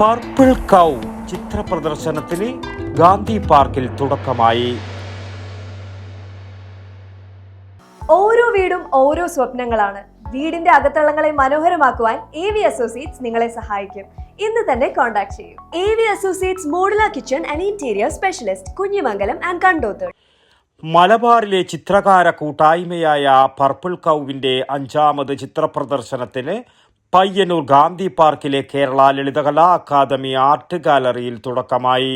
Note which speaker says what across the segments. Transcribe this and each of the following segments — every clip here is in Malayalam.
Speaker 1: പർപ്പിൾ കൗ ചിത്ര പ്രദർശനത്തിന് ഗാന്ധി പാർക്കിൽ തുടക്കമായി.
Speaker 2: ഓരോ വീടും ഓരോ സ്വപ്നങ്ങളാണ്. വീടിന്റെ അകത്തളങ്ങളെ മനോഹരമാക്കുവാൻ AV അസോസിയേറ്റ്സ് നിങ്ങളെ സഹായിക്കും. ഇന്ന് തന്നെ കോൺടാക്ട് ചെയ്യൂ. AV associates modular kitchen and interior specialist, Kunhimangalam and Kandothur.
Speaker 1: മലബാറിലെ ചിത്രകാര കൂട്ടായ്മയായ പർപ്പിൾ കൗവിന്റെ 5ാമത് ചിത്ര പ്രദർശനത്തിന് പയ്യന്നൂർ ഗാന്ധി പാർക്കിലെ കേരള ലളിതകലാ അക്കാദമി ആർട്ട് ഗാലറിയിൽ തുടക്കമായി.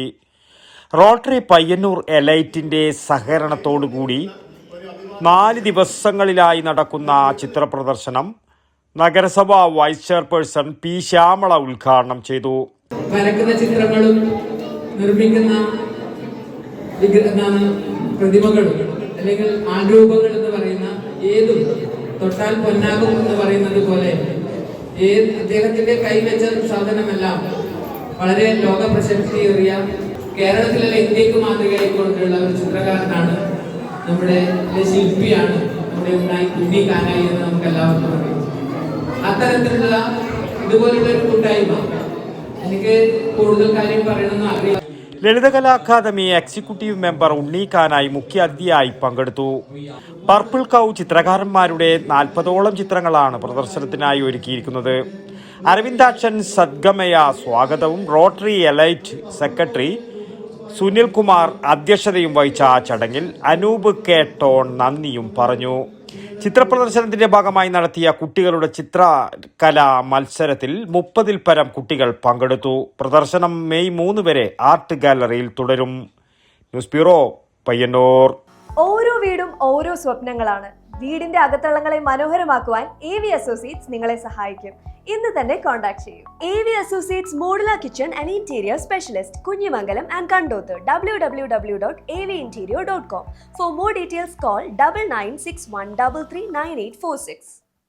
Speaker 1: റോട്ടറി പയ്യന്നൂർ എലൈറ്റിന്റെ സഹകരണത്തോടുകൂടി 4 ദിവസങ്ങളിലായി നടക്കുന്ന ചിത്ര പ്രദർശനം നഗരസഭാ വൈസ് ചെയർപേഴ്സൺ P. ശ്യാമള ഉദ്ഘാടനം ചെയ്തു.
Speaker 3: വരക്കുന്ന ചിത്രങ്ങളും നിർമ്മിക്കുന്ന പ്രതിമകളും അല്ലെങ്കിൽ ആരൂപങ്ങൾ എന്ന് പറയുന്ന ഏതും തൊട്ടാൽ പൊന്നാകും എന്ന് പറയുന്നത് പോലെ അദ്ദേഹത്തിന്റെ കൈവച്ച സാധനമെല്ലാം വളരെ ലോക പ്രശസ്തിയേറിയ കേരളത്തിലെ ഇന്ത്യക്ക് മാതൃകയായിക്കൊണ്ടുള്ള ഒരു ചിത്രകാരനാണ്, നമ്മുടെ ശില്പിയാണ് നമ്മുടെ ഉണ്ണി കാനായി എന്ന് നമുക്ക് എല്ലാവർക്കും അറിയാം. അത്തരത്തിലുള്ള ഇതുപോലുള്ള ഒരു കൂട്ടായ്മ എനിക്ക് കൂടുതൽ കാര്യം പറയണമെന്ന് അറിയാം.
Speaker 1: ലളിതകലാ അക്കാദമി എക്സിക്യൂട്ടീവ് മെമ്പർ ഉണ്ണി കാനായി മുഖ്യാതിഥിയായി പങ്കെടുത്തു. പർപ്പിൾ കൗ ചിത്രകാരന്മാരുടെ 40ഓളം ചിത്രങ്ങളാണ് പ്രദർശനത്തിനായി ഒരുക്കിയിരിക്കുന്നത്. അരവിന്ദാക്ഷൻ സദ്ഗമയ സ്വാഗതവും rotary elite secretary Sunil Kumar അധ്യക്ഷതയും വഹിച്ച ചടങ്ങിൽ അനൂപ് കെ ടോൺ നന്ദിയും പറഞ്ഞു. ചിത്രപ്രദർശനത്തിന്റെ ഭാഗമായി നടത്തിയ കുട്ടികളുടെ ചിത്രകലാ മത്സരത്തിൽ 30ൽ പരം കുട്ടികൾ പങ്കെടുത്തു. പ്രദർശനം മെയ് 3 വരെ ആർട്ട് ഗാലറിയിൽ തുടരും. News bureau, Payyanur.
Speaker 2: ഓരോ വീടും ഓരോ സ്വപ്നങ്ങളാണ്. വീടിന്റെ അകത്തളങ്ങളെ മനോഹരമാക്കുവാൻ AV അസോസിയേറ്റ്സ് നിങ്ങളെ സഹായിക്കും. ഇന്ന് തന്നെ കോൺടാക്ട് ചെയ്യൂ. AV associates modular kitchen and interior specialist, Kunhimangalam and Kandothur. www.avinterior.com. For more details, call 9961339846.